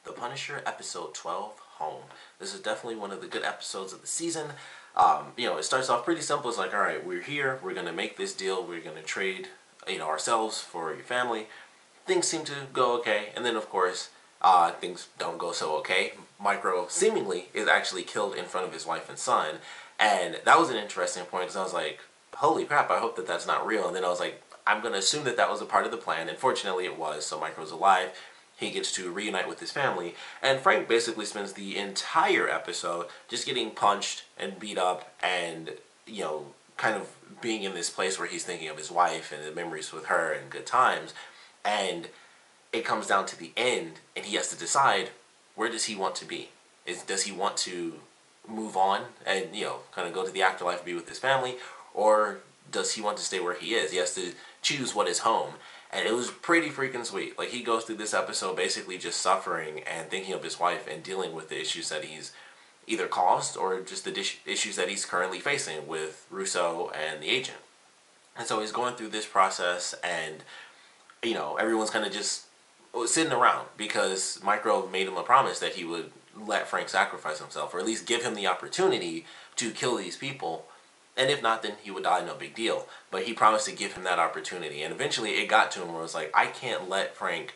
The Punisher, episode 12, Home. This is definitely one of the good episodes of the season. It starts off pretty simple. It's like, alright, we're here, we're going to make this deal, we're going to trade, ourselves for your family. Things seem to go okay, and then of course, things don't go so okay. Micro, seemingly, is actually killed in front of his wife and son, and that was an interesting point, because I was like, holy crap, I hope that that's not real, and then I was like, I'm going to assume that that was a part of the plan, and fortunately it was, so Micro's alive. He gets to reunite with his family, and Frank basically spends the entire episode just getting punched and beat up and, kind of being in this place where he's thinking of his wife and the memories with her and good times, and it comes down to the end, and he has to decide, where does he want to be? Does he want to move on and, kind of go to the afterlife and be with his family, or does he want to stay where he is? He has to choose what is home. And it was pretty freaking sweet. Like, he goes through this episode basically just suffering and thinking of his wife and dealing with the issues that he's either caused or just the issues that he's currently facing with Russo and the agent. And so he's going through this process, and, everyone's kind of just sitting around because Micro made him a promise that he would let Frank sacrifice himself, or at least give him the opportunity to kill these people. And if not, then he would die, no big deal. But he promised to give him that opportunity. And eventually it got to him where it was like, I can't let Frank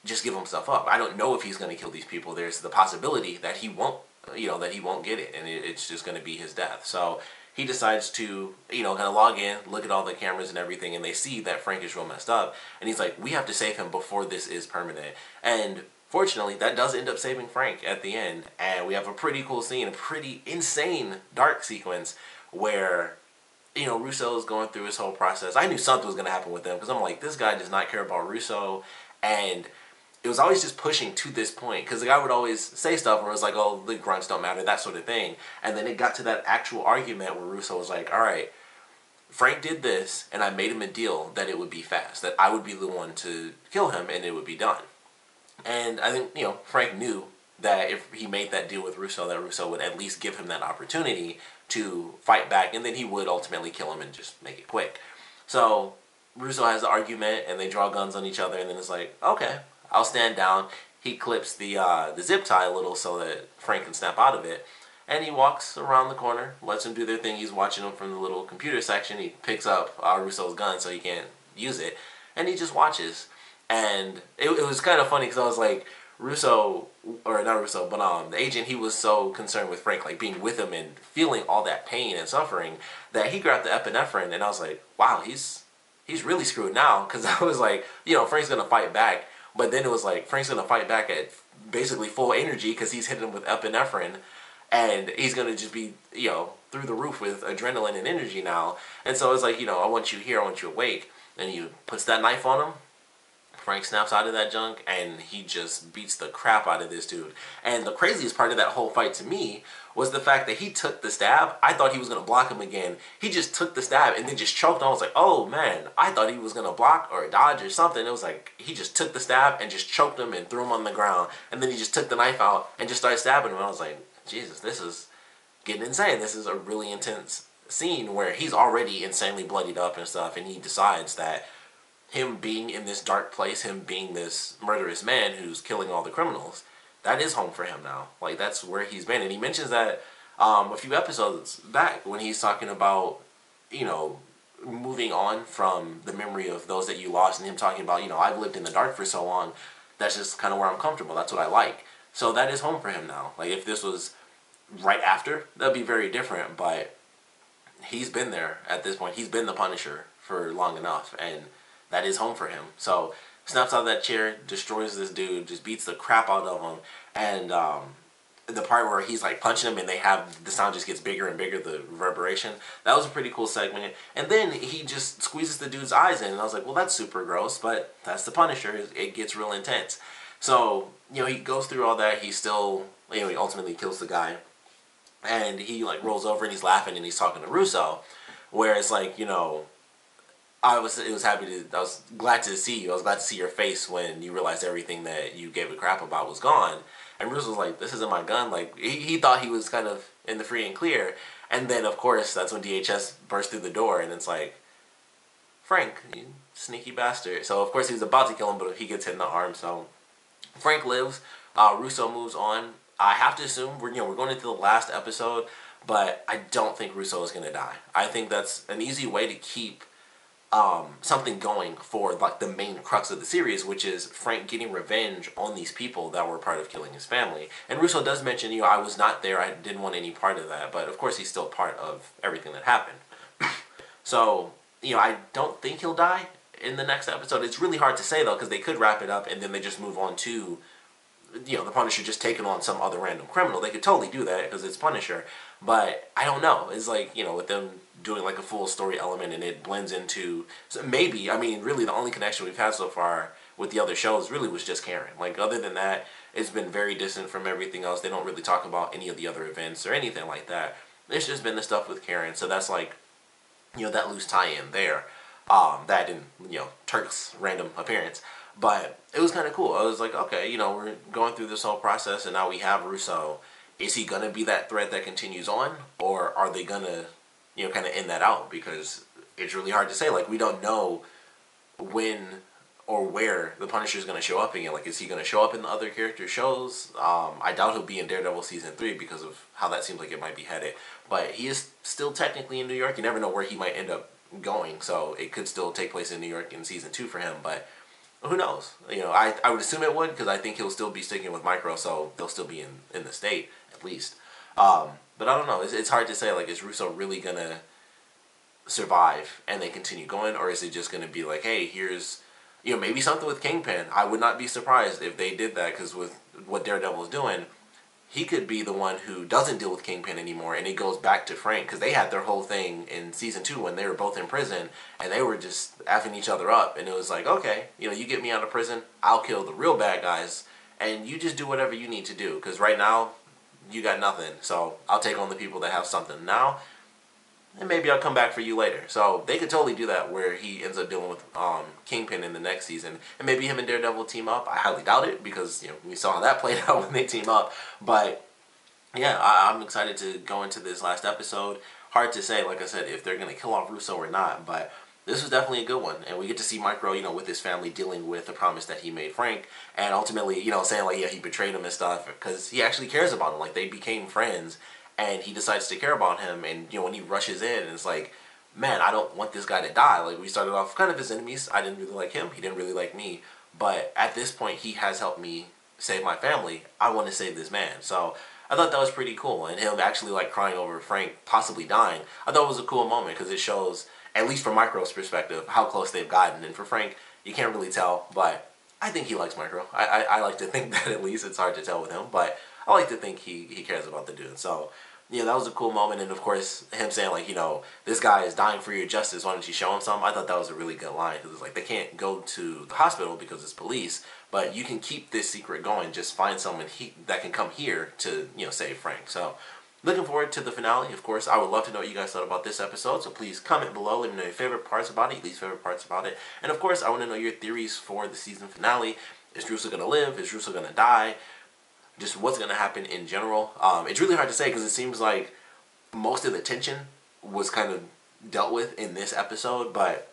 just give himself up. I don't know if he's going to kill these people. There's the possibility that he won't, that he won't get it. And it's just going to be his death. So he decides to, kind of log in, look at all the cameras and everything. And they see that Frank is real messed up. And he's like, we have to save him before this is permanent. And fortunately, that does end up saving Frank at the end. And we have a pretty cool scene, a pretty insane dark sequence where, Russo is going through his whole process. I knew something was going to happen with them because I'm like, this guy does not care about Russo. And it was always just pushing to this point because the guy would always say stuff where it was like, oh, the grunts don't matter, that sort of thing. And then it got to that actual argument where Russo was like, all right, Frank did this and I made him a deal that it would be fast, that I would be the one to kill him and it would be done. And I think, Frank knew that if he made that deal with Russo, that Russo would at least give him that opportunity to fight back, and then he would ultimately kill him and just make it quick. So Russo has the argument, and they draw guns on each other, and then it's like, okay, I'll stand down. He clips the zip tie a little so that Frank can snap out of it, and he walks around the corner, lets them do their thing. He's watching them from the little computer section. He picks up Russo's gun so he can't use it, and he just watches. And it was kind of funny because I was like, Russo, or not Russo, but the agent, he was so concerned with Frank, like being with him and feeling all that pain and suffering, that he grabbed the epinephrine, and I was like, wow, he's really screwed now, because I was like, Frank's gonna fight back, but then it was like, Frank's gonna fight back at basically full energy because he's hitting him with epinephrine, and he's gonna just be, through the roof with adrenaline and energy now, and so it's like, I want you here, I want you awake, and he puts that knife on him. Frank snaps out of that junk, and he just beats the crap out of this dude. And the craziest part of that whole fight to me was the fact that he took the stab. I thought he was going to block him again. He just took the stab and then just choked. I was like, oh man, I thought he was going to block or dodge or something. It was like he just took the stab and just choked him and threw him on the ground. And then he just took the knife out and just started stabbing him. I was like, Jesus, this is getting insane. This is a really intense scene where he's already insanely bloodied up and stuff, and he decides that him being in this dark place, him being this murderous man who's killing all the criminals, that is home for him now. Like, that's where he's been. And he mentions that a few episodes back when he's talking about, moving on from the memory of those that you lost, and him talking about, I've lived in the dark for so long, that's just kind of where I'm comfortable. That's what I like. So that is home for him now. Like, if this was right after, that'd be very different, but he's been there at this point. He's been the Punisher for long enough, and that is home for him. So snaps out of that chair, destroys this dude, just beats the crap out of him, and the part where he's like punching him and they have the sound just gets bigger and bigger, the reverberation, that was a pretty cool segment. And then he just squeezes the dude's eyes in, and I was like, well, that's super gross, but that's the Punisher. It gets real intense. So he goes through all that. He still, he ultimately kills the guy, and he like rolls over and he's laughing and he's talking to Russo, where it's like, I was glad to see you. I was glad to see your face when you realized everything that you gave a crap about was gone. And Bruce was like, this isn't my gun. Like, he thought he was kind of in the free and clear. And then, of course, that's when DHS burst through the door, and it's like, Frank, you sneaky bastard. So, of course, he was about to kill him, but he gets hit in the arm. So, Frank lives Russo moves on. I have to assume we're going into the last episode, but I don't think Russo is going to die. I think that's an easy way to keep something going for like the main crux of the series, which is Frank getting revenge on these people that were part of killing his family. And Russo does mention, I was not there, I didn't want any part of that, but of course he's still part of everything that happened. So, I don't think he'll die in the next episode. It's really hard to say though, because they could wrap it up and then they just move on to the Punisher just taking on some other random criminal. They could totally do that because it's Punisher. But I don't know. It's like, with them doing like a full story element and it blends into... So maybe, really the only connection we've had so far with the other shows really was just Karen. Like, other than that, it's been very distant from everything else. They don't really talk about any of the other events or anything like that. It's just been the stuff with Karen. So that's like, that loose tie-in there. That and, Turk's random appearance. But it was kind of cool. I was like, okay, we're going through this whole process and now we have Russo. Is he going to be that thread that continues on? Or are they going to, kind of end that out? Because it's really hard to say. Like, we don't know when or where the Punisher is going to show up again. Like, is he going to show up in the other character shows? I doubt he'll be in Daredevil Season 3 because of how that seems like it might be headed. But he is still technically in New York. You never know where he might end up going. So it could still take place in New York in Season 2 for him. But who knows? I would assume it would because I think he'll still be sticking with Micro. So they'll still be in the state at least. But I don't know. It's hard to say. Like, is Russo really going to survive and they continue going? Or is it just going to be like, hey, here's... maybe something with Kingpin. I would not be surprised if they did that, because with what Daredevil is doing, he could be the one who doesn't deal with Kingpin anymore, and it goes back to Frank, because they had their whole thing in Season 2 when they were both in prison, and they were just effing each other up, and it was like, okay, you get me out of prison, I'll kill the real bad guys, and you just do whatever you need to do, because right now, you got nothing, so I'll take on the people that have something now, and maybe I'll come back for you later. So they could totally do that where he ends up dealing with Kingpin in the next season. And maybe him and Daredevil team up. I highly doubt it because, we saw how that played out when they team up. But, yeah, I'm excited to go into this last episode. Hard to say, like I said, if they're going to kill off Russo or not. But this was definitely a good one. And we get to see Micro, with his family dealing with the promise that he made Frank. And ultimately, saying, like, yeah, he betrayed him and stuff. Because he actually cares about him. Like, they became friends. And he decides to care about him, and when he rushes in, it's like, man, I don't want this guy to die. Like, we started off kind of as enemies. I didn't really like him. He didn't really like me. But at this point, he has helped me save my family. I want to save this man. So I thought that was pretty cool. And him actually like crying over Frank possibly dying, I thought it was a cool moment because it shows, at least from Micro's perspective, how close they've gotten. And for Frank, you can't really tell, but I think he likes Micro. I like to think that at least. It's hard to tell with him, but I like to think he cares about the dude. So, that was a cool moment. And, of course, him saying, like, this guy is dying for your justice. Why don't you show him some? I thought that was a really good line. Because it's like, they can't go to the hospital because it's police. But you can keep this secret going. Just find someone that can come here to, save Frank. So, looking forward to the finale. Of course, I would love to know what you guys thought about this episode. So, please comment below. Let me know your favorite parts about it, least favorite parts about it. And, of course, I want to know your theories for the season finale. Is Russo going to live? Is Russo going to die? Just what's going to happen in general. It's really hard to say because it seems like most of the tension was kind of dealt with in this episode, but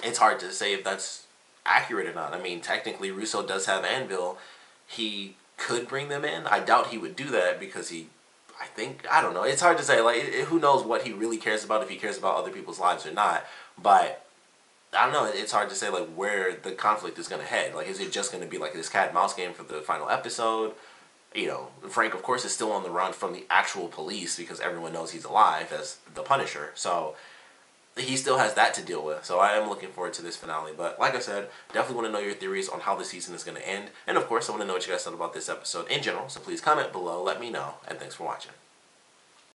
it's hard to say if that's accurate or not. I mean, technically, Russo does have Anvil. He could bring them in. I doubt he would do that because I don't know. It's hard to say. Like, who knows what he really cares about, if he cares about other people's lives or not. But I don't know. It's hard to say, like, where the conflict is going to head. Like, is it just going to be like this cat and mouse game for the final episode? Frank, of course, is still on the run from the actual police because everyone knows he's alive as the Punisher. So he still has that to deal with. So I am looking forward to this finale. But like I said, definitely want to know your theories on how the season is going to end. And of course, I want to know what you guys thought about this episode in general. So please comment below, let me know, and thanks for watching.